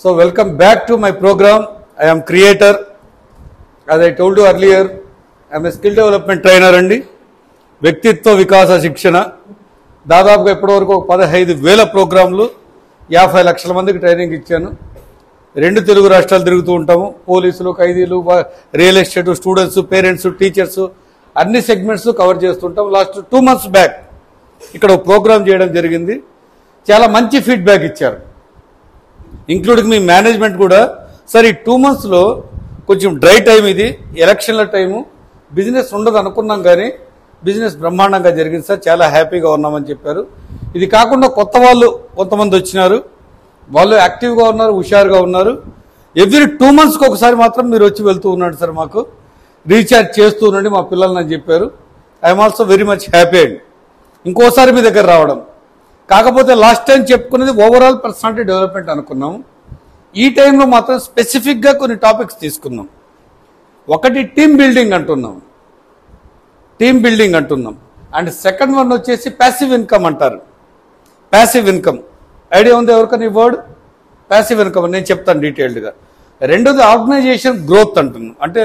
So welcome back to my program. I am creator. As I told you earlier, I am a skill development trainer andi. వ్యక్తిత్వ వికాస శిక్షణ దాదాపుగా ఇప్పటివరకు 15,000 ప్రోగ్రాంలు 50 లక్షల మందికి ట్రైనింగ్ ఇచ్చాను. 2 తెలుగు రాష్ట్రాలు తిరుగుతూ ఉంటాము. పోలీసులు, ఖైదీలు, real estate, students, parents, teachers అన్ని సెగ్మెంట్స్ కవర్ చేస్తుంటాం. లాస్ట్ 2 months బ్యాక్ ఇక్కడ ప్రోగ్రామ్ చేయడం జరిగింది. చాలా మంచి ఫీడ్బ్యాక్ ఇచ్చారు, ఇంక్లూడింగ్ మీ మేనేజ్మెంట్ కూడా. సార్ ఈ 2 monthsలో కొంచెం డ్రై టైం, ఇది ఎలక్షన్ల టైము, బిజినెస్ ఉండదు అనుకున్నాం కానీ బిజినెస్ బ్రహ్మాండంగా జరిగింది సార్, చాలా హ్యాపీగా ఉన్నామని చెప్పారు. ఇది కాకుండా కొత్త వాళ్ళు కొంతమంది వచ్చినారు, వాళ్ళు యాక్టివ్గా ఉన్నారు, హుషారుగా ఉన్నారు. ఎవ్రీ 2 monthsకి ఒకసారి మాత్రం మీరు వచ్చి వెళ్తూ ఉన్నాడు సార్, మాకు రీఛార్జ్ చేస్తూ ఉండండి మా పిల్లల్ని అని చెప్పారు. I'm also very much happy అండి ఇంకోసారి మీ దగ్గర రావడం. కాకపోతే లాస్ట్ టైం చెప్పుకునేది ఓవరాల్ పర్సనాలిటీ డెవలప్మెంట్ అనుకున్నాము. ఈ టైంలో మాత్రం స్పెసిఫిక్గా కొన్ని టాపిక్స్ తీసుకున్నాం. ఒకటి టీమ్ బిల్డింగ్ అంటున్నాం, అండ్ సెకండ్ వన్ వచ్చేసి ప్యాసివ్ ఇన్కమ్ అంటారు. ప్యాసివ్ ఇన్కమ్ ఐడియా ఉంది ఎవరికైనా ఈ వర్డ్? ప్యాసివ్ ఇన్కమ్ నేను చెప్తాను డీటెయిల్డ్గా. రెండోది ఆర్గనైజేషన్ గ్రోత్ అంటున్నాం, అంటే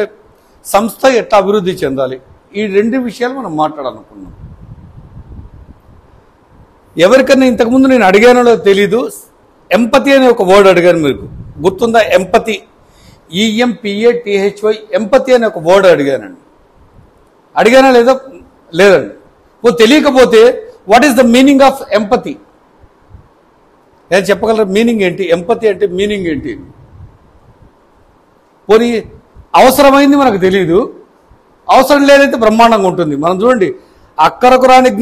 సంస్థ ఎట్లా అభివృద్ధి చెందాలి. ఈ 2 విషయాలు మనం మాట్లాడాలనుకున్నాం. ఎవరికన్నా ఇంతకుముందు నేను అడిగానో తెలీదు, ఎంపతి అనే ఒక వర్డ్ అడిగాను, మీకు గుర్తుందా? ఎంపతి, EMPATHY, ఎంపతి అనే ఒక వర్డ్ అడిగానండి. అడిగానా లేదా? లేదండి. తెలియకపోతే what is the meaning of empathy? నేను చెప్పగలరు మీనింగ్ ఏంటి? ఎంపతి అంటే మీనింగ్ ఏంటి? పోనీ అవసరమైంది మనకు తెలియదు, అవసరం లేదైతే బ్రహ్మాండంగా ఉంటుంది. మనం చూడండి, అక్కరకు రాని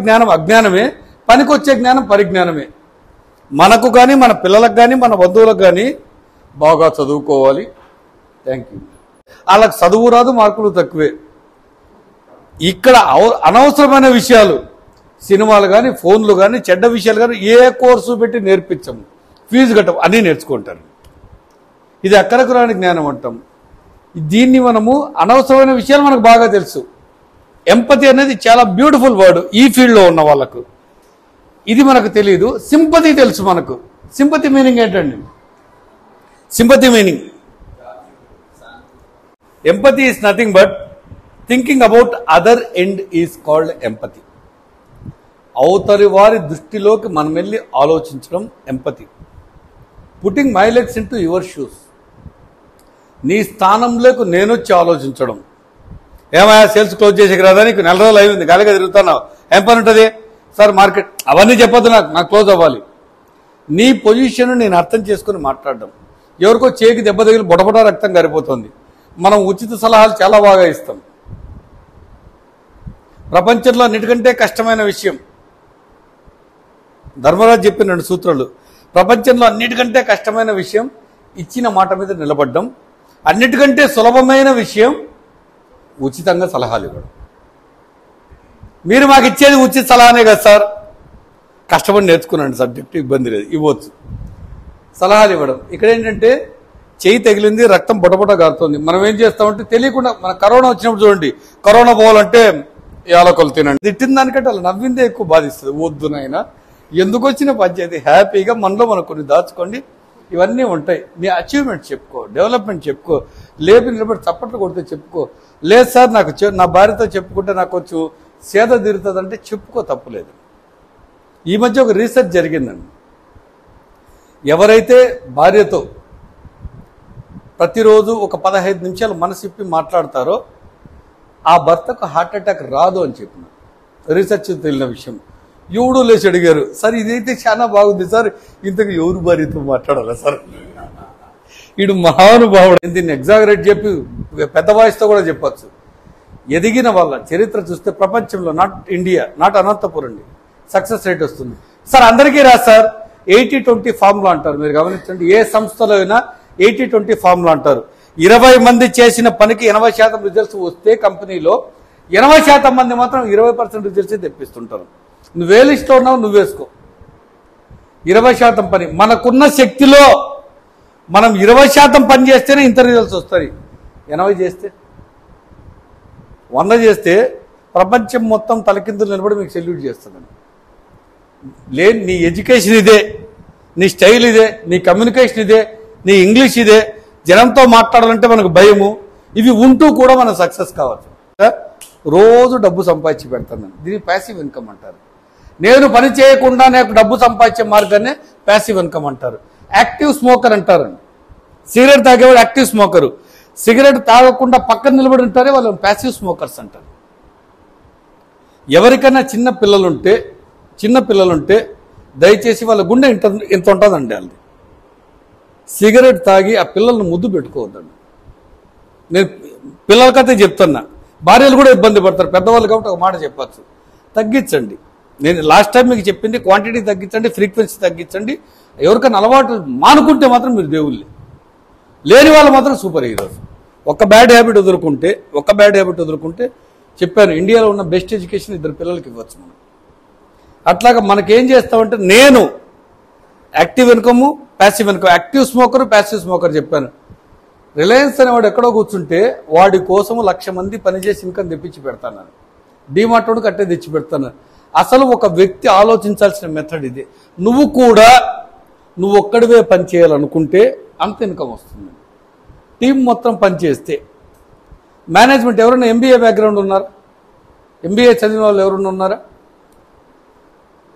జ్ఞానం అజ్ఞానమే, పనికొచ్చే జ్ఞానం పరిజ్ఞానమే. మనకు కానీ, మన పిల్లలకు కానీ, మన బంధువులకు కానీ బాగా చదువుకోవాలి. Thank you. వాళ్ళకి చదువు రాదు, మార్కులు తక్కువే. ఇక్కడ అనవసరమైన విషయాలు, సినిమాలు కానీ, ఫోన్లు కానీ, చెడ్డ విషయాలు కానీ ఏ కోర్సు పెట్టి నేర్పించము, ఫీజు కట్టము, అన్నీ నేర్చుకుంటారు. ఇది అక్కరకు రాని జ్ఞానం అంటాం. దీన్ని మనము అనవసరమైన విషయాలు మనకు బాగా తెలుసు. ఎంపతి అనేది చాలా బ్యూటిఫుల్ వర్డ్ ఈ ఫీల్డ్లో ఉన్న వాళ్ళకు. ఇది మనకు తెలియదు. సింపతి తెలుసు మనకు. సింపతి మీనింగ్ ఏంటండి? Sympathy meaning, empathy is nothing but thinking about other end is called empathy. అవతలి వారి దృష్టిలోకి మనం వెళ్ళి ఆలోచించడం empathy. Putting my legs into your shoes, నీ స్థానంలోకి నేనొచ్చి ఆలోచించడం. ఏమయ్యా సేల్స్ క్లోజ్ చేసేకి రాదా, నీకు 4 రోజులు అయింది, గాలిగా తిరుగుతున్నావు, ఏం పని ఉంటుంది సార్? మార్కెట్ అవన్నీ చెప్పొద్దు, నాకు క్లోజ్ అవ్వాలి. నీ పొజిషన్ నేను అర్థం చేసుకుని మాట్లాడడం. ఎవరికో చేకి దెబ్బ తగిలి బొడబొడ రక్తం గారిపోతుంది, మనం ఉచిత సలహాలు చాలా బాగా ఇస్తాం. ప్రపంచంలో అన్నిటికంటే కష్టమైన విషయం, ధర్మరాజు చెప్పిన 2 సూత్రాలు. ప్రపంచంలో అన్నిటికంటే కష్టమైన విషయం ఇచ్చిన మాట మీద నిలబడ్డం, అన్నిటికంటే సులభమైన విషయం ఉచితంగా సలహాలు ఇవ్వడం. మీరు మాకు ఇచ్చేది ఉచిత సలహానే కదా సార్, కష్టపడి నేర్చుకున్నాండి సబ్జెక్టు, ఇబ్బంది లేదు, ఇవ్వచ్చు. సలహాలు ఇవ్వడం. ఇక్కడ ఏంటంటే చేయి తగిలింది, రక్తం బొటబొట గారుతుంది, మనం ఏం చేస్తామంటే తెలియకుండా, మన కరోనా వచ్చినప్పుడు చూడండి, కరోనా పోవాలంటే యాలకులు తినండి, తిట్టిన దానికంటే వాళ్ళు నవ్విందే ఎక్కువ బాధిస్తుంది. వద్దు నాయన, ఎందుకు వచ్చిన పంచాయతీ, హ్యాపీగా మనలో మనం కొన్ని దాచుకోండి. ఇవన్నీ ఉంటాయి. నీ అచీవ్మెంట్ చెప్పుకో, డెవలప్మెంట్ చెప్పుకో, లేపి నిలబడి చప్పట్లు కొడితే చెప్పుకో. లేదు సార్ నాకు నా భార్యతో చెప్పుకుంటే నాకు కొంచెం సేద తీరుతుంది అంటే చెప్పుకో, తప్పులేదు. ఈ మధ్య ఒక రీసెర్చ్ జరిగిందండి. ఎవరైతే భార్యతో ప్రతిరోజు ఒక 15 నిమిషాలు మనసిప్పి మాట్లాడతారో ఆ భర్తకు హార్ట్ అటాక్ రాదు అని చెప్పిన రీసెర్చ్ తెలియని విషయం. ఎవడో లేచి అడిగారు, సార్ ఇదైతే చాలా బాగుంది సార్, ఇంతకు ఎవరు భార్యతో మాట్లాడాలా సార్? వీడు మహానుభావుడు. దీన్ని ఎగ్జాగరేట్ చెప్పి పెద్ద వాయిస్తో కూడా చెప్పచ్చు. ఎదిగిన వాళ్ళ చరిత్ర చూస్తే ప్రపంచంలో, నాట్ ఇండియా, నాట్ అనంతపురం అండి, సక్సెస్ రేట్ వస్తుంది. సార్ అందరికీ రాదు సార్, 80-20 ఫార్ములా అంటారు. మీరు గమనించండి, ఏ సంస్థలో అయినా 80-20 ఫార్ములా అంటారు. 20 మంది చేసిన పనికి 80% రిజల్ట్స్ వస్తే కంపెనీలో 80% మంది మాత్రం 20% రిజల్ట్స్ తెప్పిస్తుంటారు. నువ్వే లిస్ట్లో ఉన్నావు, నువ్వేసుకో. 20% పని, మనకున్న శక్తిలో మనం 20% పని చేస్తేనే ఇంత రిజల్ట్స్ వస్తాయి. 80 చేస్తే, 100 చేస్తే ప్రపంచం మొత్తం తలకిందులు నిలబడి మీకు సెల్యూట్ చేస్తుందండి. లేదు నీ ఎడ్యుకేషన్ ఇదే, నీ స్టైల్ ఇదే, నీ కమ్యూనికేషన్ ఇదే, నీ ఇంగ్లీష్ ఇదే, జనంతో మాట్లాడాలంటే మనకు భయము, ఇవి ఉంటూ కూడా మనం సక్సెస్ కావచ్చు. రోజు డబ్బు సంపాదించి పెడతాను, దీన్ని ప్యాసివ్ ఇన్కమ్ అంటారు. నేను పని చేయకుండా నాకు డబ్బు సంపాదించే మార్గాన్ని ప్యాసివ్ ఇన్కమ్ అంటారు. యాక్టివ్ స్మోకర్ అంటారండి. సిగరెట్ తాగేవాడు యాక్టివ్ స్మోకరు, సిగరెట్ తాగకుండా పక్కన నిలబడి ఉంటారే వాళ్ళని ప్యాసివ్ స్మోకర్స్ అంటారు. ఎవరికైనా చిన్న పిల్లలుంటే దయచేసి వాళ్ళ గుండె ఇంత ఉంటుందండి. వాళ్ళది సిగరెట్ తాగి ఆ పిల్లల్ని ముద్దు పెట్టుకోవద్దండి. నేను పిల్లలకైతే చెప్తున్నా, భార్యలు కూడా ఇబ్బంది పడతారు, పెద్దవాళ్ళు కాబట్టి ఒక మాట చెప్పచ్చు, తగ్గించండి. నేను లాస్ట్ టైం మీకు చెప్పింది క్వాంటిటీ తగ్గించండి, ఫ్రీక్వెన్సీ తగ్గించండి. ఎవరికైనా అలవాటు మానుకుంటే మాత్రం మీరు దేవుళ్ళే, లేని వాళ్ళు మాత్రం సూపర్ హీరోస్. ఒక బ్యాడ్ హ్యాబిట్ వదులుకుంటే చెప్పాను, ఇండియాలో ఉన్న బెస్ట్ ఎడ్యుకేషన్ 2 పిల్లలకి ఇవ్వచ్చు మనం. అట్లాగా మనకేం చేస్తామంటే, నేను active income, passive income, active smoker, passive smoker చెప్పాను. రిలయన్స్ అనేవాడు ఎక్కడో కూర్చుంటే వాడి కోసం 1,00,000 మంది పనిచేసి ఇన్కమ్ తెప్పించి పెడతాను. డీమార్ట్ వాడు కట్టే తెచ్చి పెడతాను. అసలు ఒక వ్యక్తి ఆలోచించాల్సిన మెథడ్ ఇది. నువ్వు ఒక్కడివే పని చేయాలనుకుంటే అంత ఇన్కమ్ వస్తుంది. టీం మొత్తం పనిచేస్తే మేనేజ్మెంట్ ఎవరైనా ఎంబీఏ బ్యాక్గ్రౌండ్ ఉన్నారా? ఎంబీఏ చదివిన వాళ్ళు ఎవరైనా ఉన్నారా?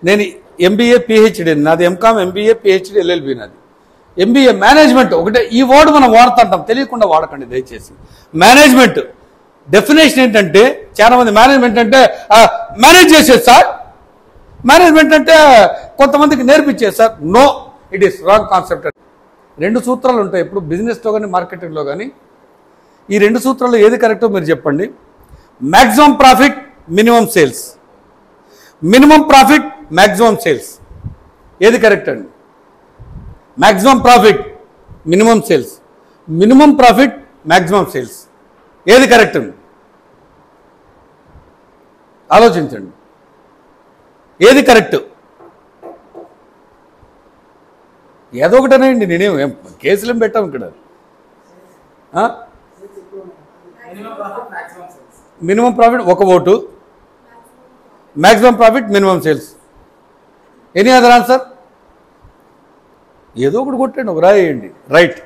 నేను ఎంబీఏ పిహెచ్డి, నాది ఎంకామ్, ఎంబీఏ పిహెచ్డి, ఎల్ఎల్బి నాది. ఎంబీఏ మేనేజ్మెంట్ ఒకటే. ఈ వర్డ్ మనం వాడుతుంటాం, తెలియకుండా వాడకండి దయచేసి. మేనేజ్మెంట్ డెఫినేషన్ ఏంటంటే, చాలా మంది మేనేజ్మెంట్ అంటే మేనేజ్ చేసేది సార్, మేనేజ్మెంట్ అంటే కొంతమందికి నేర్పించేది sir. No, it is wrong concept. 2 సూత్రాలు ఉంటాయి ఎప్పుడు బిజినెస్లో కానీ మార్కెటింగ్లో కానీ. ఈ 2 సూత్రాలు ఏది కరెక్టో మీరు చెప్పండి. Maximum profit, minimum sales. Minimum profit, maximum sales. ఏది కరెక్ట్ అండి? Maximum profit, minimum sales. Minimum profit, maximum sales. ఏది కరెక్ట్ అండి? ఆలోచించండి, ఏది కరెక్ట్? ఏదో ఒకటనేయండి, నేనేం కేసులేం పెట్టాం ఇక్కడ. Minimum profit 1 vote, maximum profit, minimum sales. Any other answer? ఏదో ఒకటి కొట్టండి, ఒక రాయండి. రైట్.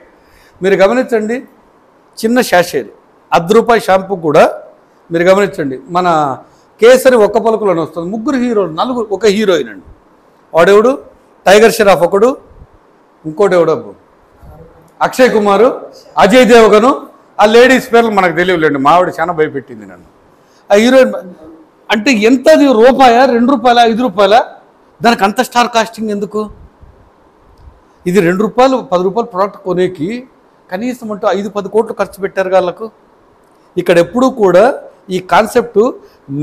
మీరు గమనించండి, చిన్న శాషేలు ₹1 షాంపూ కూడా మీరు గమనించండి. మన కేసరి 1 పలుకులోనే వస్తుంది. 3 హీరోలు, 4, 1 హీరోయిన్ అండి. వాడెవడు? టైగర్ షరాఫ్ ఒకడు, ఇంకోటి ఎవడో అక్షయ్ కుమారు, అజయ్ దేవగను. ఆ లేడీస్ పేర్లు మనకు తెలియలేండి, మావిడ చాలా భయపెట్టింది నన్ను. ఆ హీరోయిన్ అంటే ఎంతది? ₹1, ₹2, ₹5? దానికి అంత స్టార్ కాస్టింగ్ ఎందుకు? ఇది ₹2, ₹10 ప్రోడక్ట్ కొనేకి కనీసం అంటూ 5-10 కోట్లు ఖర్చు పెట్టారు వాళ్ళకు. ఇక్కడ ఎప్పుడూ కూడా ఈ concept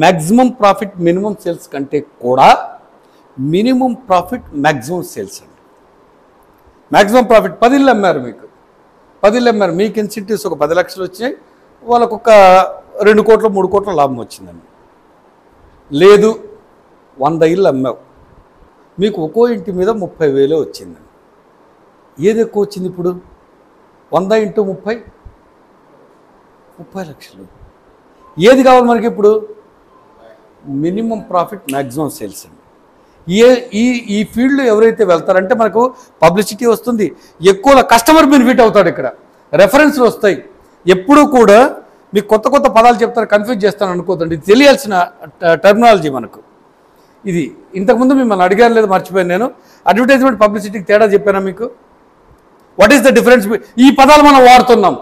maximum profit minimum sales కంటే కూడా మినిమం ప్రాఫిట్ మ్యాక్సిమం సేల్స్ అండి. మ్యాక్సిమం ప్రాఫిట్ 10 ఇళ్ళు అమ్మారు, మీకు 10 ఇళ్ళు అమ్మారు, మీకు ఇన్సెంటివ్స్ ఒక 10 లక్షలు వచ్చాయి, వాళ్ళకు ఒక 2 కోట్లు 3 కోట్ల లాభం వచ్చిందండి. లేదు 100 ఇళ్ళు అమ్మావు, మీకు ఒక్కో ఇంటి మీద 30,000 వచ్చిందండి. ఏది ఎక్కువ వచ్చింది ఇప్పుడు? 100 × 30 30 లక్షలు. ఏది కావాలి మనకి ఇప్పుడు? మినిమం ప్రాఫిట్ మ్యాక్సిమం సేల్స్ అండి. ఈ ఫీల్డ్లో ఎవరైతే వెళ్తారంటే మనకు పబ్లిసిటీ వస్తుంది, ఎక్కువ కస్టమర్ బెనిఫిట్ అవుతాడు, ఇక్కడ రెఫరెన్స్లు వస్తాయి. ఎప్పుడూ కూడా మీకు కొత్త కొత్త పదాలు చెప్తారు, కన్ఫ్యూజ్ చేస్తాను అనుకోదండి. ఇది తెలియాల్సిన టెర్మినాలజీ మనకు. ఇది ఇంతకుముందు మిమ్మల్ని అడిగారు లేదు, మర్చిపోయాను నేను. అడ్వర్టైజ్మెంట్ పబ్లిసిటీకి తేడా చెప్పానా మీకు? What is the difference? ఈ పదాలు మనం వాడుతున్నాం.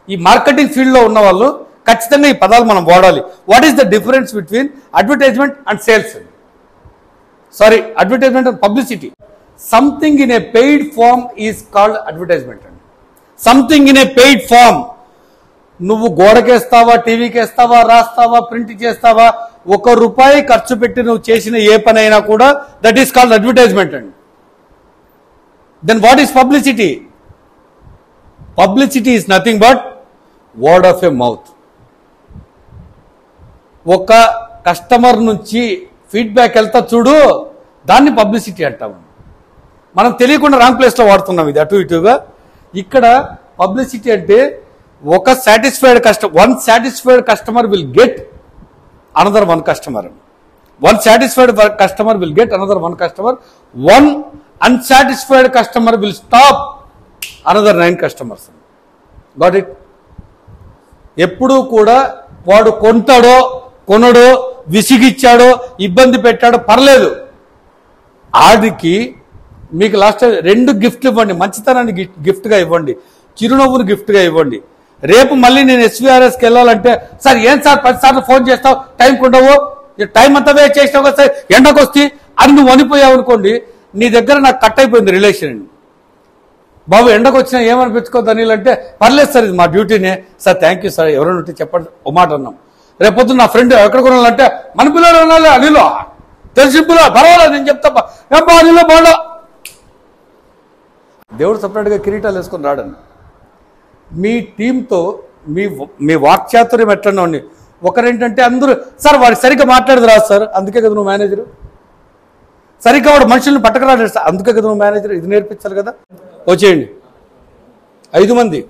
ఈ మార్కెటింగ్ ఫీల్డ్లో ఉన్న వాళ్ళు ఖచ్చితంగా ఈ పదాలు మనం వాడాలి. What is the difference between advertisement and sales? Sorry, advertisement and publicity. Something in a paid form is called advertisement అండి. Something in a paid form. నువ్వు గోడకేస్తావా, టీవీకి వేస్తావా, రాస్తావా, ప్రింట్ చేస్తావా, ₹1 ఖర్చు పెట్టి నువ్వు చేసిన ఏ పని అయినా కూడా దట్ ఈస్ కాల్డ్ అడ్వర్టైజ్మెంట్ అండి. Then what is publicity? Publicity is nothing but word of a mouth. ఒక కస్టమర్ నుంచి ఫీడ్బ్యాక్ వెళ్తా చూడు, దాన్ని పబ్లిసిటీ అంటాము. మనం తెలియకుండా రాంగ్ ప్లేస్లో వాడుతున్నాం ఇది అటు ఇటుగా. ఇక్కడ పబ్లిసిటీ అంటే ఒక satisfied customer will get another 1 customer. 1 satisfied customer will get another 1 customer. 1 unsatisfied customer will stop another 9 customers. Got it? ఎప్పుడూ కూడా వాడు కొంటాడో కొనడో విసిగిచ్చాడో ఇబ్బంది పెట్టాడో పర్లేదు, ఆడికి మీకు లాస్ట్ 2 గిఫ్ట్లు ఇవ్వండి. మంచితనాన్ని గిఫ్ట్గా ఇవ్వండి, చిరునవ్వును గిఫ్ట్గా ఇవ్వండి. రేపు మళ్ళీ నేను ఎస్వీఆర్ఎస్కి వెళ్ళాలంటే, సార్ ఏం సార్ 10 సార్లు ఫోన్ చేస్తావు, టైంకి ఉండవు, టైం అంతా వేస్ట్ చేసినావు కదా సార్, ఎండకు వస్తే అని నువ్వు వనిపోయావు అనుకోండి, నీ దగ్గర నాకు కట్ అయిపోయింది రిలేషన్. బాబు ఎండకు వచ్చినా ఏమనిపించుకోవద్దు అనిల్ అంటే, పర్లేదు సార్ ఇది మా డ్యూటీనే సార్, థ్యాంక్ యూ సార్, ఎవరైనా ఉంటే చెప్పండి ఓ మాట అన్నాం. రేపొద్దు నా ఫ్రెండ్ ఎక్కడ కొనాలంటే, మన పిల్లలు కొనాలి అనిలో తెలిసి పిల్లలు పర్వాలేదు నేను చెప్తా అనిలో బాగా. దేవుడు సపరేట్గా కిరీటాలు వేసుకొని రాడండి. మీ టీంతో మీ వాక్చాతుర్యం ఎట్లన్నా ఉండి, ఒకరేంటంటే అందరూ సార్ వాడు సరిగ్గా మాట్లాడదు రాదు సార్, అందుకే కదా నువ్వు మేనేజరు. సరిగ్గా వాడు మనుషుల్ని పట్టకరాడు సార్, అందుకే కదా నువ్వు మేనేజర్. ఇది నేర్పించాలి కదా. వచ్చేయండి 5 మంది.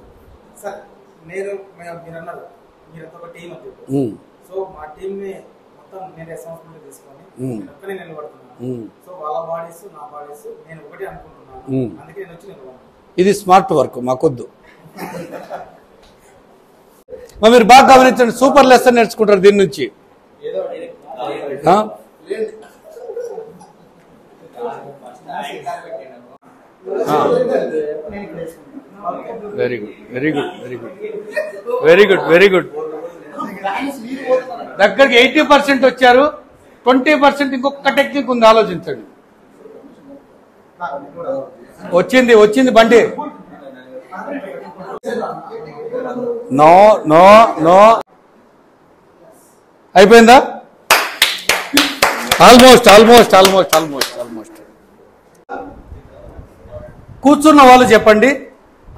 ఇది స్మార్ట్ వర్క్ మాకొద్దు. మీరు బాగా గమనించండి, సూపర్ లెసన్ నేర్చుకుంటారు దీని నుంచి. Very good very good very good very good very good. దగ్గరికి 80% వచ్చారు, 20% ఇంకొక టెక్నిక్ ఉంది, ఆలోచించండి. వచ్చింది వచ్చింది బండి. నో నో నో అయిపోయిందా? Almost almost almost almost almost. కూర్చున్న వాళ్ళు చెప్పండి,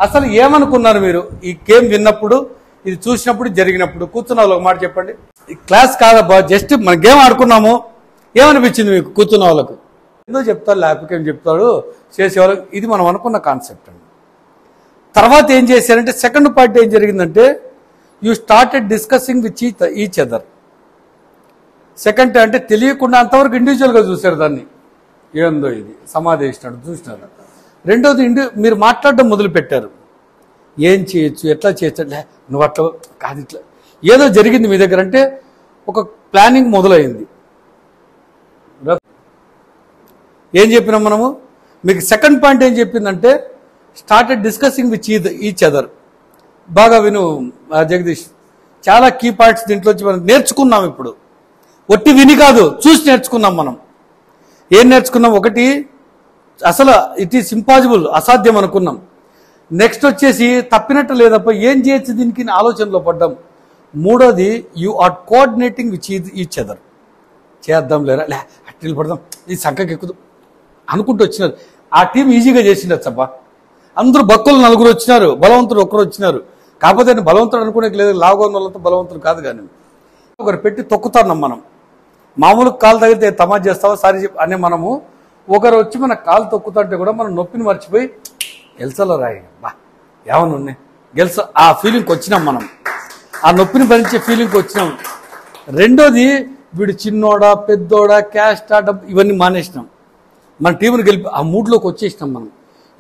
అసలు ఏమనుకున్నారు మీరు ఈ గేమ్ విన్నప్పుడు, ఇది చూసినప్పుడు, జరిగినప్పుడు? కూర్చున్న వాళ్ళు ఒక మాట చెప్పండి. ఈ క్లాస్ కాదబ్బా, జస్ట్ మన గేమ్ ఆడుకున్నాము, ఏమనిపించింది మీకు కూర్చున్న వాళ్ళకు? ఏదో చెప్తాడు, లేకపోతే ఏం చెప్తాడు చేసేవాళ్ళకి. ఇది మనం అనుకున్న కాన్సెప్ట్ అండి. తర్వాత ఏం చేశారంటే, సెకండ్ పార్ట్ ఏం జరిగిందంటే, you started discussing with each other. Second అంటే తెలియకుండా అంతవరకు ఇండివిజువల్గా చూశారు దాన్ని, ఏందో ఇది సమాధి వేసినాడు చూసినారు. రెండోది మీరు మాట్లాడడం మొదలు పెట్టారు, ఏం చేయొచ్చు, ఎట్లా చేయొచ్చు, నువ్వు అట్లా కాదు ఇట్లా ఏదో జరిగింది మీ దగ్గర అంటే ఒక ప్లానింగ్ మొదలైంది. ఏం చెప్పినాం మనము? మీకు సెకండ్ పాయింట్ ఏం చెప్పిందంటే, started discussing with each other. బాగా విను జగదీష్, చాలా కీ పాయింట్స్ దీంట్లోంచి మనం నేర్చుకున్నాం. ఇప్పుడు ఒట్టి విని కాదు, చూసి నేర్చుకున్నాం. మనం ఏం నేర్చుకున్నాం? ఒకటి, అసలు ఇట్ ఈస్ ఇంపాసిబుల్, అసాధ్యం అనుకున్నాం. నెక్స్ట్ వచ్చేసి తప్పినట్టు లేదప్ప ఏం చేయొచ్చు దీనికి ఆలోచనలో పడ్డాం. మూడోది, you are coordinating with each other. చేద్దాం లేరా, అట్టిల్ పడదాం, ఈ సంఖకి ఎక్కుదు అనుకుంటూ వచ్చినారు. ఆ టీం ఈజీగా చేసిండొచ్చు అబ్బా. అందరూ బక్కులు 4 వచ్చినారు, బలవంతుడు 1 వచ్చినారు. కాకపోతే బలవంతుడు అనుకునే లేదు, లావుగా ఉన్న వాళ్ళతో బలవంతుడు కాదు. కానీ ఒకరు పెట్టి తొక్కుతున్నాం మనం. మామూలు కాలు తగిలితే తమాజ్ చేస్తావా సారీ అనే మనము, ఒకరు వచ్చి మన కాలు తొక్కుతుంటే కూడా మనం నొప్పిని మర్చిపోయి గెలిచలో రాయి బా ఏమన్నా ఉన్నాయి గెలిచ ఆ ఫీలింగ్కి వచ్చినాం. మనం ఆ నొప్పిని భరించే ఫీలింగ్కి వచ్చినాం. రెండోది, వీడు చిన్నోడా పెద్దోడా క్యాస్టా ఇవన్నీ మానేసినాం. మన టీంని గెలిపి ఆ మూడ్లోకి వచ్చేసినాం. మనం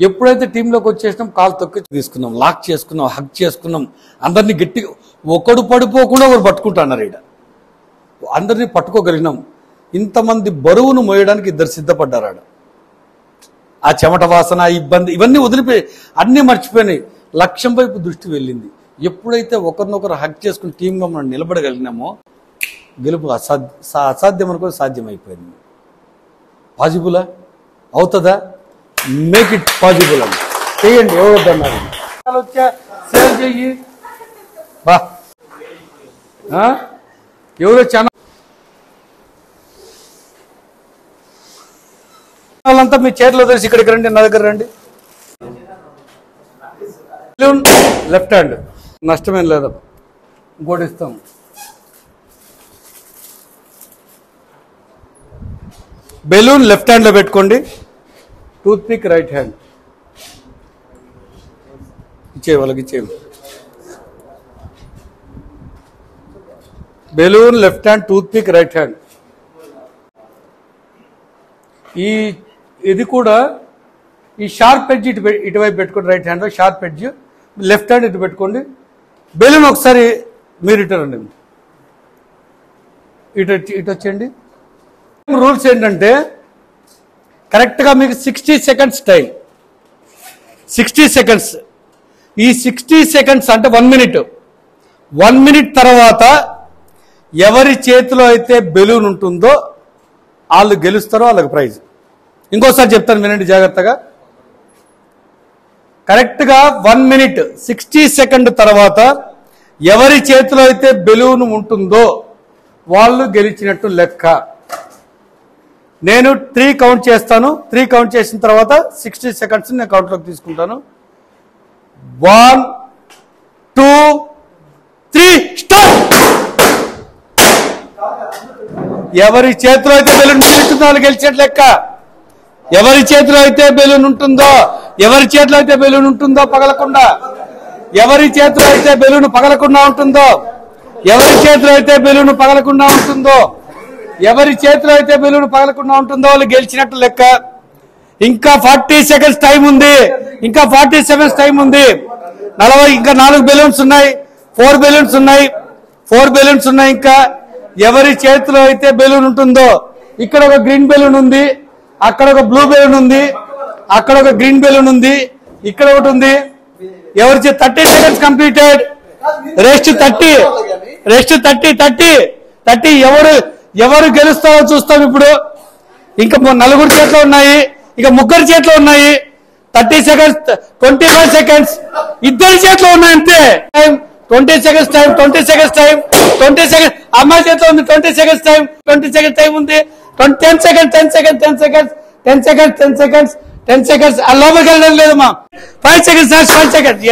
ఎప్పుడైతే టీంలోకి వచ్చేసినాం, కాలు తొక్కి తీసుకున్నాం, లాక్ చేసుకున్నాం, హగ్ చేసుకున్నాం. అందరినీ గట్టిగా, ఒకడు పడిపోకుండా ఒకరు పట్టుకుంటున్నారు. ఇక్కడ అందరినీ పట్టుకోగలిగినాం. ఇంతమంది బరువును మోయడానికి 2 సిద్ధపడ్డారు. ఆడ ఆ చెమట వాసన, ఇబ్బంది ఇవన్నీ వదిలిపోయి అన్నీ మర్చిపోయినాయి. లక్ష్యం వైపు దృష్టి వెళ్ళింది. ఎప్పుడైతే ఒకరినొకరు హక్ చేసుకుని టీంగా మనం నిలబడగలిగినామో, గెలుపు అసాధ్యం అనుకో సాధ్యమైపోయింది. పాజిబులా? అవుతుందా? మేక్ ఇట్ పాజిబుల్ అని చేయండి. ఎవరొద్దన్నారు వచ్చా సేవ్ చెయ్యి బా. ఎవరో చాలా వాళ్ళంతా మీ చేతిలో తెలిసి ఇక్కడికి రండి, నా దగ్గర రండి. లెఫ్ట్ హ్యాండ్ నష్టమేం లేదా, ఇంకోటి ఇస్తాం. బెలూన్ లెఫ్ట్ హ్యాండ్లో పెట్టుకోండి, టూత్ పిక్ రైట్ హ్యాండ్. ఇచ్చే వాళ్ళకి ఇచ్చేయం. Balloon left hand, toothpick right hand. ఇది కూడా ఈ షార్ప్ ఎడ్జ్ ఇటువైపు పెట్టుకోండి, రైట్ హ్యాండ్లో షార్ప్ ఎడ్జ్, లెఫ్ట్ హ్యాండ్ ఇటు పెట్టుకోండి. బెలూన్ ఒకసారి మీరు ఇటు రండి, ఇటు వచ్చేయండి. రూల్స్ ఏంటంటే కరెక్ట్గా మీకు 60 సెకండ్స్ టైం, 60 సెకండ్స్. ఈ 60 సెకండ్స్ అంటే 1 మినిట్. 1 మినిట్ తర్వాత ఎవరి చేతిలో అయితే బెలూన్ ఉంటుందో వాళ్ళు గెలుస్తారో వాళ్ళకి ప్రైజ్. ఇంకోసారి చెప్తాను వినండి జాగ్రత్తగా. కరెక్ట్గా 1 మినిట్ 60 సెకండ్ తర్వాత ఎవరి చేతిలో అయితే బెలూన్ ఉంటుందో వాళ్ళు గెలిచినట్టు లెక్క. నేను 3 కౌంట్ చేస్తాను. 3 కౌంట్ చేసిన తర్వాత 60 సెకండ్స్ నేను కౌంట్లోకి తీసుకుంటాను. 1 2 3 స్టార్ట్. ఎవరి చేతిలో అయితే బెలూన్ ఉంటుందో వాళ్ళు గెలిచినట్టు లెక్క. ఎవరి చేతిలో అయితే బెలూన్ ఉంటుందో, ఎవరి చేతిలో అయితే బెలూన్ ఉంటుందో పగలకుండా, ఎవరి చేతిలో అయితే బెలూన్ పగలకుండా ఉంటుందో, ఎవరి చేతిలో అయితే బెలూన్ పగలకుండా ఉంటుందో, ఎవరి చేతిలో అయితే బెలూన్ పగలకుండా ఉంటుందో వాళ్ళు గెలిచినట్టు లెక్క. ఇంకా 40 సెకండ్స్ టైం ఉంది, ఇంకా 40 సెకండ్స్ టైం ఉంది. 40, ఇంకా 4 బెలూన్స్ ఉన్నాయి, 4 బెలూన్స్ ఉన్నాయి, 4 బెలూన్స్ ఉన్నాయి. ఇంకా ఎవరి చేతిలో అయితే బెలూన్ ఉంటుందో, ఇక్కడ ఒక గ్రీన్ బెలూన్ ఉంది, అక్కడ ఒక బ్లూ బెలూన్ ఉంది, అక్కడ ఒక గ్రీన్ బెలూన్ ఉంది, ఇక్కడ ఒకటి ఉంది. ఎవరి 30 సెకండ్స్ కంప్లీటెడ్. Rest 30, rest 30. ఎవరు గెలుస్తారో చూస్తాం ఇప్పుడు. ఇంకా 4 చేతిలో ఉన్నాయి, ఇక 3 చేతిలో ఉన్నాయి. 30 సెకండ్స్, 25 సెకండ్స్ ఇద్దరి చేతిలో ఉన్నాయి అంతే. 20 seconds time, 20 seconds time, 20 seconds. అమ్మాయి చేతిలో ఉంది 20 సెకండ్స్ టైం, 20 సెకండ్స్ టైం ఉంది. 10 seconds, 10 seconds, 10 seconds, 10 seconds, 10 seconds, 10 seconds. ఆ లోపలికి వెళ్ళడం లేదమ్మా. 5 సెకండ్స్, 5 సెకండ్స్.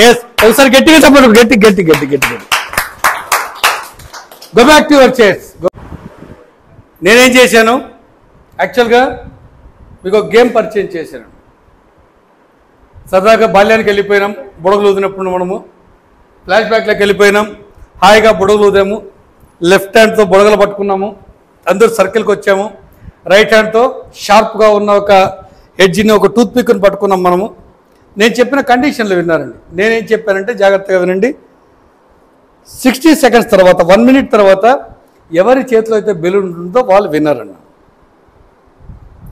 ఎస్. ఒకసారి గట్టిగా చెప్పండి, గట్టి. Go back to your chairs. నేనేం చేశాను, యాక్చువల్గా మీకు గేమ్ పరిచయం చేశాను. సరదాగా బాల్యానికి వెళ్ళిపోయినాం, బుడగలు ఊదినప్పుడు మనము ఫ్లాష్ బ్యాక్లోకి వెళ్ళిపోయినాం. హాయిగా బుడగలు ఊదాము, లెఫ్ట్ హ్యాండ్తో బుడగలు పట్టుకున్నాము, అందరూ సర్కిల్కి వచ్చాము. రైట్ హ్యాండ్తో షార్ప్గా ఉన్న ఒక ఎడ్జిని, ఒక టూత్ పిక్ని పట్టుకున్నాం మనము. నేను చెప్పిన కండిషన్లు విన్నారండి. నేనేం చెప్పానంటే జాగ్రత్తగా వినండి. 60 సెకండ్స్ తర్వాత, 1 మినిట్ తర్వాత ఎవరి చేతిలో అయితే బెలూన్ ఉంటుందో వాళ్ళు విన్నర్ అన్న.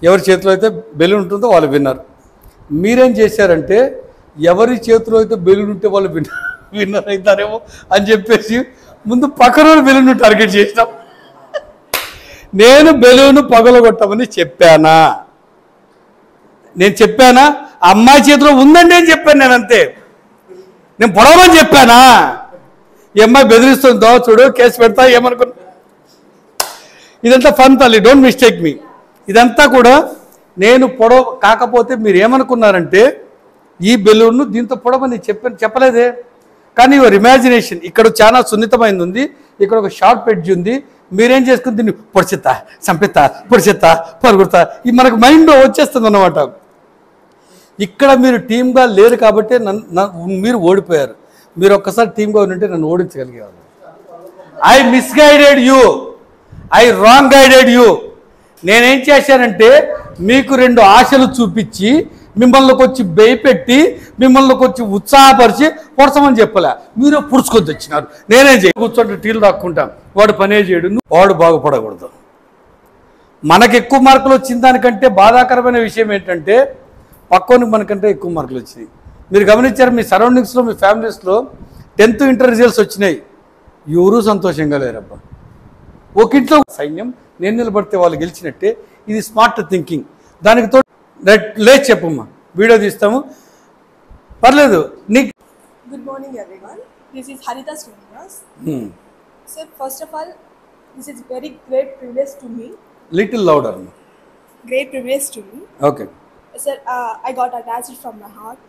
ఎవరి చేతిలో అయితే బెలూన్ ఉంటుందో వాళ్ళు విన్నర్. మీరేం చేశారంటే ఎవరి చేతిలో అయితే బెలూన్ ఉంటే వాళ్ళు విన్నర్ అవుతారేమో అని చెప్పేసి ముందు పక్కన బెలూన్ టార్గెట్ చేసినాం. నేను బెలూన్ పగలగొట్టమని చెప్పానా? నేను చెప్పానా? అమ్మాయి చేతిలో ఉందండి అని చెప్పాను నేను, అంతే. నేను పొడవమని చెప్పానా? ఈ అమ్మాయి బెదిరిస్తుందో చూడు, కేసు పెడతా ఏమనుకున్నా. ఇదంతా ఫన్ తల్లి, డోంట్ మిస్టేక్ మీ. ఇదంతా కూడా నేను పొడవ కాకపోతే మీరు ఏమనుకున్నారంటే ఈ బెలూన్ను దీంతో పొడవని చెప్పలేదే. కానీ యువర్ ఇమాజినేషన్ ఇక్కడ చాలా సున్నితమైంది ఉంది, ఇక్కడ ఒక షార్ప్ ఎడ్జ్ ఉంది. మీరేం చేసుకుని దీన్ని పొడిచెత్తా, చంపెత్తా, పొడిచెత్తా, పరుగుతా, ఇది మనకు మైండ్లో వచ్చేస్తుంది అన్నమాట. ఇక్కడ మీరు టీమ్గా లేరు కాబట్టి మీరు ఓడిపోయారు. మీరు ఒక్కసారి టీమ్గా ఉంటే నన్ను ఓడించగలిగేవారు. I misguided you, I wrong guided you. నేనేం చేశానంటే మీకు 2 ఆశలు చూపించి మిమ్మల్ని వచ్చి భయపెట్టి మిమ్మల్ని వచ్చి ఉత్సాహపరిచి పొడసమని చెప్పలే. మీరు పుడుచుకొని వచ్చినారు. నేనేం చేయ కూర్చోండి, టీలు రాక్కుంటాం. వాడు పనే చేయడు, వాడు బాగుపడకూడదు. మనకు ఎక్కువ మార్కులు వచ్చిన దానికంటే బాధాకరమైన విషయం ఏంటంటే పక్కనికి మనకంటే ఎక్కువ మార్కులు వచ్చినాయి. మీరు గమనించారు, మీ సరౌండింగ్స్లో, మీ ఫ్యామిలీస్లో 10th ఇంటర్ రిజల్ట్స్ వచ్చినాయి, ఎవరూ సంతోషంగా లేరబ్బా. ఒక ఇంట్లో సైన్యం నేను నిలబడితే వాళ్ళు గెలిచినట్టే. ఇది స్మార్ట్ థింకింగ్. దానికి తో లేదు చెప్పమ్మా, వీడియో తీస్తాము, పర్లేదు. నీకు good morning everyone, this is హరిత Srinivas. Sir, first of all, this is very great privilege to me. Little louder. Great privilege to me. Okay. Sir, I got attached from my heart.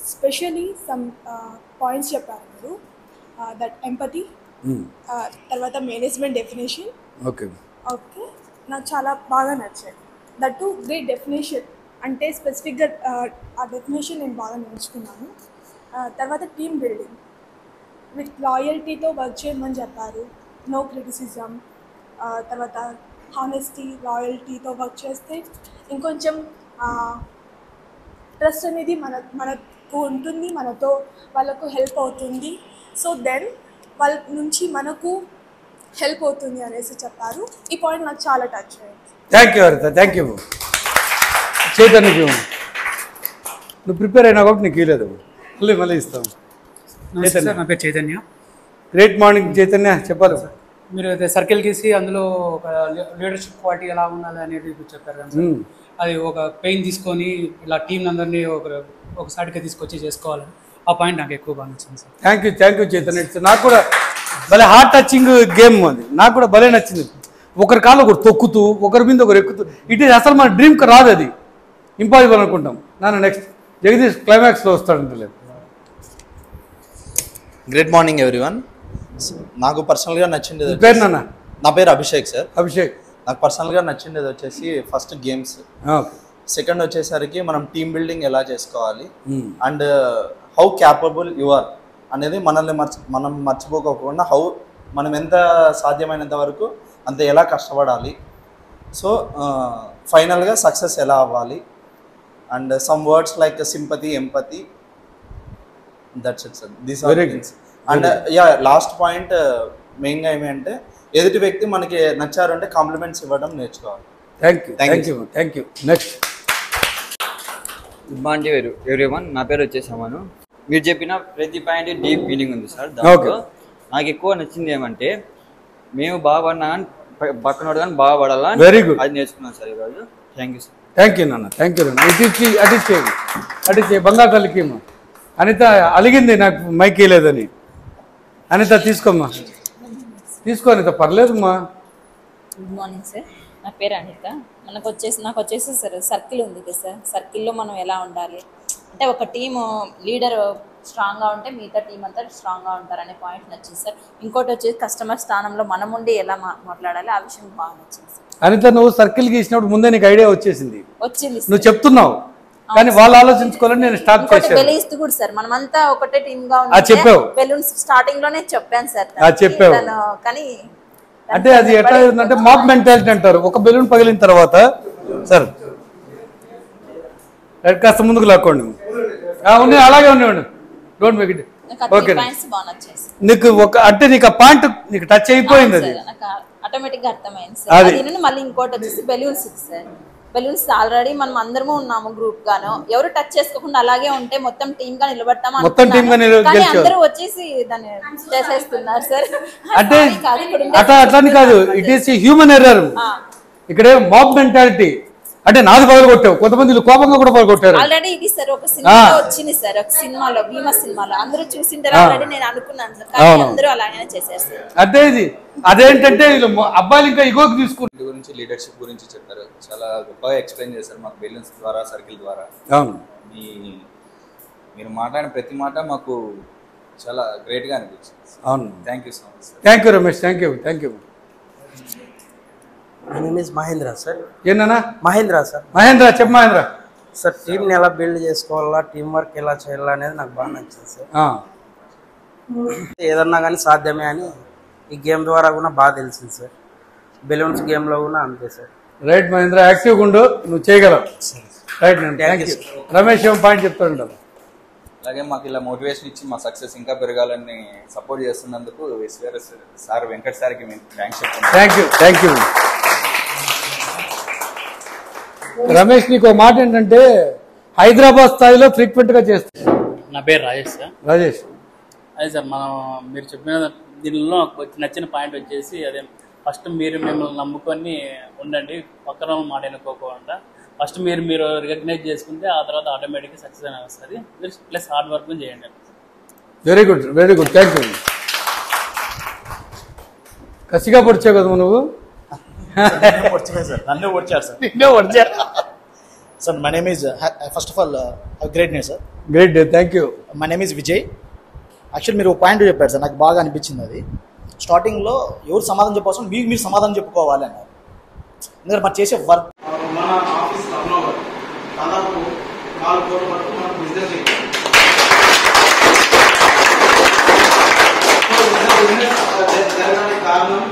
Especially some points చెప్పారు మీరు. That empathy. తర్వాత management definition. Okay. నాకు చాలా బాగా నచ్చాయి. That to great definition, అంటే స్పెసిఫిక్గా ఆ డెఫినేషన్ నేను బాగా నేర్చుకున్నాను. తర్వాత టీమ్ బిల్డింగ్ విత్ లాయల్టీతో వర్క్ చేయమని చెప్పారు. No criticism. తర్వాత హానెస్టీ లాయల్టీతో వర్క్ చేస్తే ఇంకొంచెం ట్రస్ట్ అనేది మనకు ఉంటుంది, మనతో వాళ్ళకు హెల్ప్ అవుతుంది. సో దెన్ వాళ్ళ నుంచి మనకు హెల్ప్ అవుతుంది అనేసి చెప్పారు. ఈ పాయింట్ నాకు చాలా టచ్ అయ్యింది. థ్యాంక్ యూ హరిత, థ్యాంక్ యూ. చైతన్యకి నువ్వు ప్రిపేర్ అయినా కాబట్టి నీకు ఇవ్వలేదు, మళ్ళీ ఇస్తాం. నా పేరు చైతన్య. గ్రేట్ మార్నింగ్ చైతన్య, చెప్పాలి సార్. మీరు అయితే సర్కిల్ గీసి అందులో ఒక లీడర్షిప్ క్వాలిటీ ఎలా ఉండాలి అనేది చెప్పారు కదా సార్. అది ఒక పెయిన్ తీసుకొని ఇలా టీం అందరినీ ఒక సైడ్కి తీసుకొచ్చి చేసుకోవాలి. ఆ పాయింట్ నాకు ఎక్కువ బాగా నచ్చింది సార్. Thank you Chaitanya. నాకు కూడా భలే హార్ట్ టచింగ్ గేమ్ అది, నాకు కూడా భలే నచ్చింది. ఒకరి కాళ్ళు ఒకరు తొక్కుతూ, ఒకరి మీద ఒకరు ఎక్కుతూ, ఇట్ ఈస్ అసలు మన డ్రీమ్కి రాదు, అది ఇంపాసిబుల్ అనుకుంటాం. నెక్స్ట్ జగదీష్ క్లైమాక్స్లో వస్తాడంటే లేదు. Great morning everyone. నాకు పర్సనల్గా నచ్చింది పేరు నాన్న? నా పేరు అభిషేక్ సార్. అభిషేక్. నాకు పర్సనల్గా నచ్చింది వచ్చేసి ఫస్ట్ గేమ్స్, సెకండ్ వచ్చేసరికి మనం టీమ్ బిల్డింగ్ ఎలా చేసుకోవాలి and how capable you are అనేది మనం మర్చిపోకుండా మనం ఎంత సాధ్యమైనంత వరకు అంత ఎలా కష్టపడాలి, సో ఫైనల్గా సక్సెస్ ఎలా అవ్వాలి and some words like sympathy, empathy, that's it sir. These are things. And last point మెయిన్గా ఏమంటే ఎదుటి వ్యక్తి మనకి నచ్చారంటే కాంప్లిమెంట్స్ ఇవ్వడం నేర్చుకోవాలి. Thank you. Next. Good morning everyone. నా పేరు వచ్చేసామాను. మీరు చెప్పిన ప్రతి పాయింట్ డీప్ మీనింగ్ ఉంది సార్. దాంట్లో నాకు ఎక్కువ నచ్చింది ఏమంటే మేము బాగుపడినా కానీ పక్కన కానీ బాగుపడాలా, వెరీ గుడ్, అది నేర్చుకున్నాను సార్ ఈరోజు. Thank you sir. Thank you నాన్న, థ్యాంక్ యూ నాన్న. అటు బంగారు తల్లికి అనిత అలిగింది నాకు మైక్ ఇవ్వలేదని. అనిత తీసుకోమ్మా, తీసుకో అనిత, పర్లేదమ్మా. Good morning sir. నా పేరు అనిత. నాకు వచ్చేసి సార్ సర్కిల్ ఉంది కదా సార్. సర్కిల్లో మనం ఎలా ఉండాలి అంటే ఒక టీము లీడర్ స్ట్రాంగ్గా ఉంటే మిగతా టీం అంతా స్ట్రాంగ్గా ఉంటారనే పాయింట్ నచ్చింది సార్. ఇంకోటి వచ్చేసి కస్టమర్ స్థానంలో మనం ఉండి ఎలా మాట్లాడాలి, ఆ విషయం బాగా నచ్చింది సార్. అనిత, నువ్వు సర్కిల్ గీసినప్పుడు ముందే నీకు ఐడియా వచ్చింది, నువ్వు చెప్తున్నావు కానీ వాళ్ళు ఆలోచించుకోవాలని నేను స్టార్ట్ చేశాను. బెలూన్స్ కూడా సార్ మనమంతా ఒకటే టీమ్ గా చెప్పావు. బెలూన్స్ స్టార్టింగ్ లోనే చెప్పాను సార్. చెప్పావు కానీ అంటే అది ఎట్లా అంటే మాప్ మెంటాలిటీ అంటారు. ఒక బెలూన్ పగిలిన తర్వాత సార్ కాస్త ముందుకు లాక్కోండి, అలాగే ఉండేవాడు. Don't make it. ఓకే, నీకు అంటే నీకు ఆ పాయింట్ నీకు టచ్ అయిపోయింది, అది ఆటోమేటిక్ గా అర్థమైంది సార్. మళ్ళీ ఇంకోటి వచ్చేసి బెలూన్స్ సార్. బెలూన్స్ ఆల్రెడీ మనం అందరము ఉన్నాము గ్రూప్ గాను, ఎవరు టచ్ చేసుకోకుండా అలాగే ఉంటే మొత్తం టీమ్ గా నిలబడతాం. అందరూ వచ్చేసి దాన్ని చేసేస్తున్నారు సార్. అంటే అట్లని కాదు, ఇట్ ఈస్ హ్యూమన్ ఎర్రర్. ఇక్కడే మాబ్ మెంటాలిటీ అంటే నాది పగలు కొట్టావు, కొంతమంది కోపంగా కూడా పగలు కొట్టారు. ఆల్రెడీ ఇది సార్ ఒక సినిమా వచ్చింది సార్, ఒక సినిమాలో భీమా సినిమాలో అందరూ చూసింటారు ఆల్రెడీ. నేను అనుకున్నాను సార్, కానీ అందరూ అలాగే చేసేస్తారు. అదే ఇది అదేంటంటే అబ్బాయిలు ఇంకా ఇగోకి తీసుకుంటారు. గురించి లీడర్షిప్ గురించి చెప్పారు, చాలా గొప్పగా ఎక్స్ప్లెయిన్ చేశారు మాకు బెలూన్స్ ద్వారా, సర్కిల్ ద్వారా. అవును, మీరు మాట్లాడిన ప్రతి మాట మాకు చాలా గ్రేట్గా అనిపించింది. అవును, thank you so much sir. Thank you Ramesh, thank you. My name is Mahendra sir. ఏనా? మహేంద్ర సార్. మహేంద్ర, చెప్పు మహేంద్ర. సార్ టీంని ఎలా బిల్డ్ చేసుకోవాలా, టీం వర్క్ ఎలా చేయాలా అనేది నాకు బాగా నచ్చింది సార్. ఏదన్నా కానీ సాధ్యమే అని ఈ గేమ్ ద్వారా కూడా బాగా తెలిసింది సార్. బెలూన్స్ గేమ్లో కూడా అంతే సార్. రైట్ మహేంద్ర, యాక్టివ్గా ఉండు, నువ్వు చేయగలవు. Right, thank you. రమేష్ ఏం పాయింట్ చెప్తూ ఉంటారు. అలాగే మాకు ఇలా మోటివేషన్ ఇచ్చి మా సక్సెస్ ఇంకా పెరగాలని సపోర్ట్ చేస్తున్నందుకు సార్ వెంకట్ సార్కి మేము థ్యాంక్స్ చెప్తున్నాం. Thank you. రమేష్, నీకు ఒక మాట ఏంటంటే హైదరాబాద్ స్థాయిలో ఫ్రీక్వెంట్ గా చేస్తా. నా పేరు రాజేష్ సార్. రాజేష్, అదే సార్ మీరు చెప్పిన దీనిలో నచ్చిన పాయింట్ వచ్చేసి అదే ఫస్ట్ మీరు మిమ్మల్ని నమ్ముకొని ఉండండి, పక్కన మాట అనుకోకుండా. ఫస్ట్ మీరు రికగ్నైజ్ చేసుకుంటే ఆ తర్వాత ఆటోమేటిక్గా సక్సెస్ అని వస్తుంది. ప్లస్ హార్డ్ వర్క్ చేయండి. Very good, thank you. కసిగా పొడిచావు కదా నువ్వు. నన్ను వచ్చారు sir. My name is first of all great name sir. Great, thank you. My name is Vijay. Actual మీరు పాయింట్ చెప్పారు సార్, నాకు బాగా అనిపించింది. అది స్టార్టింగ్లో ఎవరు సమాధానం చెప్పాల్సిన మీరు సమాధానం చెప్పుకోవాలి అన్నారు. ఎందుకంటే మనం చేసే వర్క్, మన ఆఫీస్ టర్నోవర్ దాదాపు 4 కోట్ల వరకు మనం బిజినెస్ జరగడానికి కారణం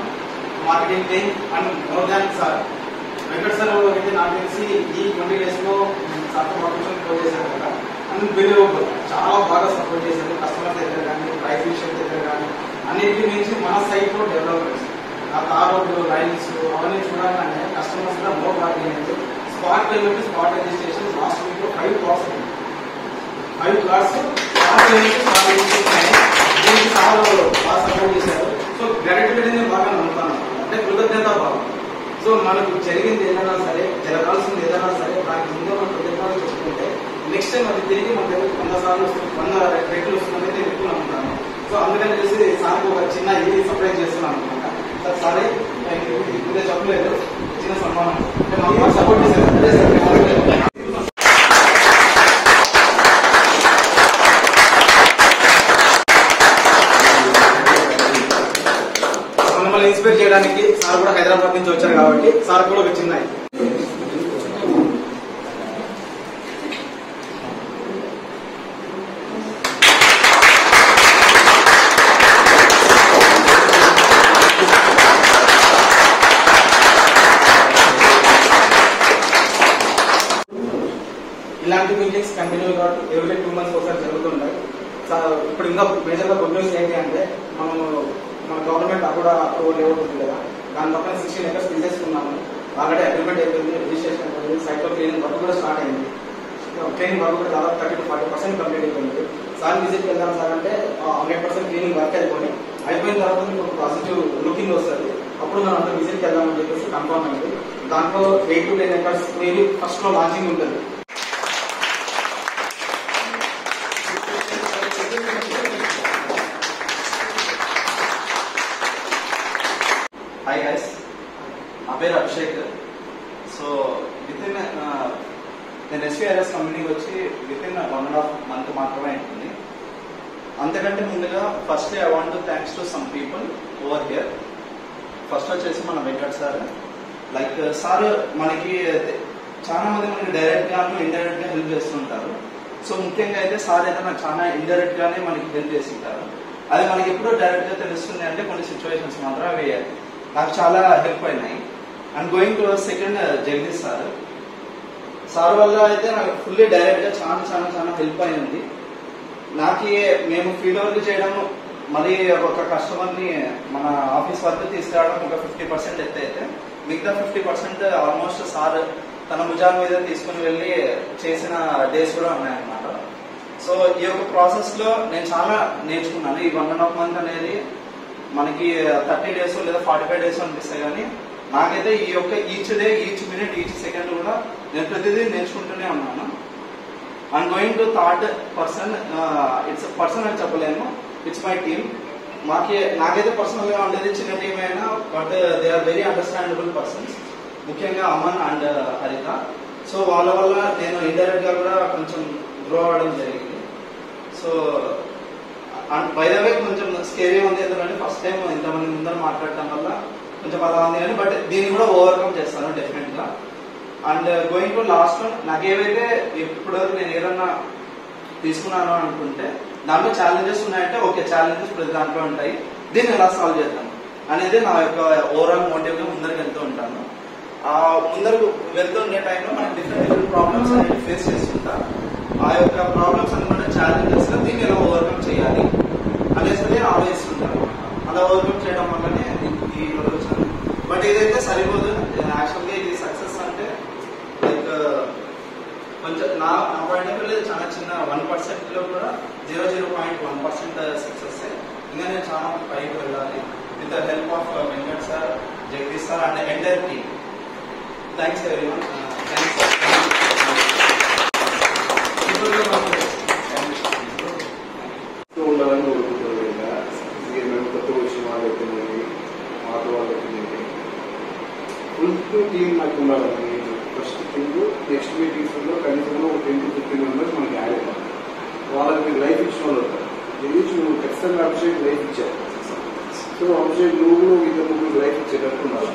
marketing team and more than sir Venkat sir అయితే నాకు తెలిసి ఈ 20 daysలో సార్తో ప్రొఫెషన్ క్లోజ్ చేశారు కదా అండ్ బిలీవబుల్ చాలా బాగా సపోర్ట్ చేశారు. కస్టమర్స్ దగ్గర కానీ ప్రైస్ విషయం దగ్గర కానీ అన్నింటి మించి మన సైట్లో డెవలప్మెంట్స్ ఆ తార్ రోడ్లు లైన్స్ అవన్నీ చూడాలంటే కస్టమర్స్ కూడా మోర్ బాగా spot payment spot registration last వీక్లో 5 cars spot payment spot registration దీనికి చాలా బాగా సపోర్ట్ చేశారు. సో గ్రాట్యుటీ నేను బాగా నమ్ముతాను, అంటే కృతజ్ఞత భావం. సో మనకు జరిగింది ఏదైనా సరే, జరగాల్సింది ఏదైనా సరే దానికి ముందు మనం కృతజ్ఞత చెప్పుకుంటే నెక్స్ట్ టైం అది తిరిగి మన దగ్గర 100 సార్లు వస్తుంది, 100 రెట్లు వస్తుందని నేను ఎక్కువ నమ్ముతాను. సో అందుకని తెలిసి సార్కి ఒక చిన్న ఇది సర్ప్రైజ్ చేస్తున్నాను అనమాట. సార్ సారీ ఇప్పుడే చెప్పలేదు, చిన్న సన్మానం మాకు సపోర్ట్ చేశారు. అదే సార్ మమ్మల్ని ఇన్స్పైర్ చేయడానికి సార్ కూడా హైదరాబాద్ నుంచి వచ్చారు కాబట్టి సార్ కూడా ఒక చిన్న ఇలాంటి మీటింగ్స్ కంటిన్యూగా ఎవ్రీ 2 months ఒకసారి జరుగుతుంటాయి. ఇప్పుడు ఇంకా మేజర్గా గుడ్ న్యూస్ ఏంటి అంటే మన గవర్నమెంట్ కూడా అప్రూవల్ ఇవ్వబోతుంది కదా, దాని పక్కన 16 acres తీసేసుకున్నాము. ఆల్రెడీ అగ్రిమెంట్ అయిపోయింది, రిజిస్ట్రేషన్ అయిపోయింది, సైట్లో క్లీనింగ్ వర్క్ కూడా స్టార్ట్ అయింది. క్లీనింగ్ వర్క్ కూడా దాదాపు 30 to 40% కంప్లీట్ అయిపోయింది. సార్ విజిట్కి వెళ్దాం సార్ అంటే 100% క్లీనింగ్ వర్క్ అయిపోయిన తర్వాత మీకు ఒక పాజిటివ్ లుకింగ్ వస్తుంది. అప్పుడు మనం అంతా విజిట్కి వెళ్దామని చెప్పేసి కన్ఫర్మ్ అయింది. దాంట్లో 8 to 10 acres మేబీ ఫస్ట్ లో లాంచింగ్ ఉంటుంది. హాయ్ గైస్, నా పేరు అభిషేక్. సో వితిన్ నేను ఎస్వీఆర్ఎస్ కంపెనీకి వచ్చి వితిన్ 1.5 month మాత్రమే ఉంటుంది. అంతకంటే ముందుగా first I want to thanks to some people over here. First వచ్చేసి మన వెంకట్ సార్. లైక్ సార్ మనకి చాలా మంది మనకి డైరెక్ట్ గాను ఇండైరెక్ట్ గా హెల్ప్ చేస్తుంటారు. సో ముఖ్యంగా అయితే సార్ అయితే నాకు చాలా ఇండైరెక్ట్ గానే మనకి హెల్ప్ చేస్తుంటారు. అది మనకి ఎప్పుడో డైరెక్ట్ గా తెలుస్తుంది అంటే కొన్ని సిచ్యువేషన్స్ మాత్రం అవి నాకు చాలా హెల్ప్ అయినాయి. And going to second Jagadish sir వల్ల అయితే నాకు ఫుల్లీ డైరెక్ట్ గా చాలా చాలా చాలా హెల్ప్ అయింది. నాకు మేము ఫీల్డ్ వర్క్ చేయడం, మరి ఒక కస్టమర్ని మన ఆఫీస్ వర్క్ తీసుకురావడం ఒక 50% అయితే మిగతా 50% ఆల్మోస్ట్ సార్ తన భుజాల మీద తీసుకుని వెళ్ళి చేసిన డేస్ కూడా ఉన్నాయన్నమాట. సో ఈ యొక్క ప్రాసెస్ లో నేను చాలా నేర్చుకున్నాను. ఈ 1.5 month అనేది మనకి 30 days లేదా 45 days అనిపిస్తాయి, కానీ నాకైతే ఈ యొక్క each day, each minute, each second కూడా నేను ప్రతిదీ నేర్చుకుంటూనే ఉన్నాను. I'm going to third person. It's person అని చెప్పలేము, ఇట్స్ మై టీమ్. నాకైతే పర్సనల్ గా ఉండేది చిన్న టీం అయినా, but they are very understandable persons, ముఖ్యంగా అమన్ అండ్ హరిత. సో వాళ్ళ వల్ల నేను ఇండైరెక్ట్ గా కూడా కొంచెం గ్రో అవ్వడం జరిగింది. సో బై ద వే కొంచెం స్కేరీ ఉంది, ఎందుకంటే ఫస్ట్ టైం ఇంతమంది ముందర మాట్లాడటం వల్ల కొంచెం అలా ఉంది, కానీ బట్ దీన్ని కూడా ఓవర్కమ్ చేస్తాను డెఫినెట్ గా. And going to last one, నాకేవైతే ఇప్పటివరకు నేను ఏదన్నా తీసుకున్నాను అనుకుంటే దాంట్లో ఛాలెంజెస్ ఉన్నాయంటే ఓకే, ఛాలెంజెస్ ప్రతి దాంట్లో ఉంటాయి, దీన్ని ఎలా సాల్వ్ చేద్దాం అనేది నా యొక్క ఓవరాల్ మోటివ్ గా ముందరికి వెళ్తూ ఉంటాను. ముందరకు వెళ్తుండే టైంలో మనకి డిఫరెంట్ ప్రాబ్లమ్స్ అనేది ఫేస్ చేస్తుంటారు. ఆ యొక్క ప్రాబ్లమ్స్ అనమాట ఛాలెంజెస్ గా దీన్ని ఎలా ఓవర్కమ్ చేయాలి అనేసి ఆలోచిస్తుంటారు. అలా ఓవర్కమ్ చేయడం వల్లనే ఈ వచ్చాను. బట్ ఇదైతే సరిపోదు. యాక్చువల్గా ఇది సక్సెస్ అంటే లైక్ కొంచెం నా పాయింట్ ఆఫ్ వ్యూ చాలా చిన్న 1% లో కూడా 0.1% సక్సెస్. ఇంకా నేను చాలా పైకి వెళ్ళాలి with the help of Venkat sir, Jagadish sir and entire team. Thanks everyone. Thanks sir. ఉండాలని కోరుకుంటున్నాను. మేము కొత్తగా వచ్చిన వాళ్ళు అవుతుంది, మాతో వాళ్ళు అవుతుంది, ఫుల్ టీమ్ నాకు ఉండాలని. ఫస్ట్ థింగ్ నెక్స్ట్ మీటింగ్స్లో కనీసం 10 to 15 members మనకి యాడ్ అవ్వాలి. వాళ్ళకి మీరు లైఫ్ ఇచ్చిన వాళ్ళు ఉంటారు. తెలియచ్చు నువ్వు ఖచ్చితంగా అభిషేక్ లైఫ్ ఇచ్చావు. సో అభిషేక్ నువ్వు కూడా ఇద్దరు ముగ్గురు లైఫ్ ఇచ్చేటట్టు ఉండాలి.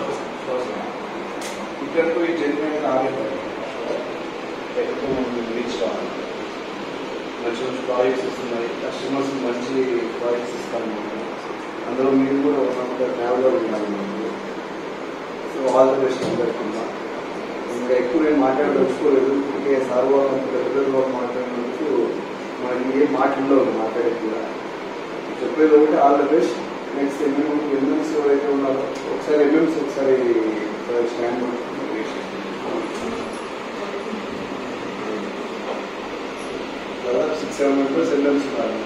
ఇద్దరితో ఈ జన్మైన ఆగిపోయి రీచ్ కావాలి. మంచి మంచి ప్రాజెక్ట్స్ ఇస్తున్నాయి, కస్టమర్స్ మంచి ప్రాజెక్ట్స్ ఇస్తాను. అందులో మీరు కూడా ఒక ట్రావెలర్ ఉండాలి. ఆల్ ద బెస్ట్ అందరికన్నా. ఇంకా ఎక్కువ నేను మాట్లాడదలుచుకోలేదు. ఇంకే సార్ వాళ్ళు పెద్దగా మాట్లాడినందుకు మనకి ఏ మాటల్లో మాట్లాడేది కూడా. చెప్పేది ఒకటి all the best. Next MMS ఎవరైతే ఉన్నారో ఒకసారి ఎంఎంస్ ఒకసారి స్టాండ్ దాదాపు 6-7 మెంబర్స్ ఎంఎంస్ ఉన్నారు.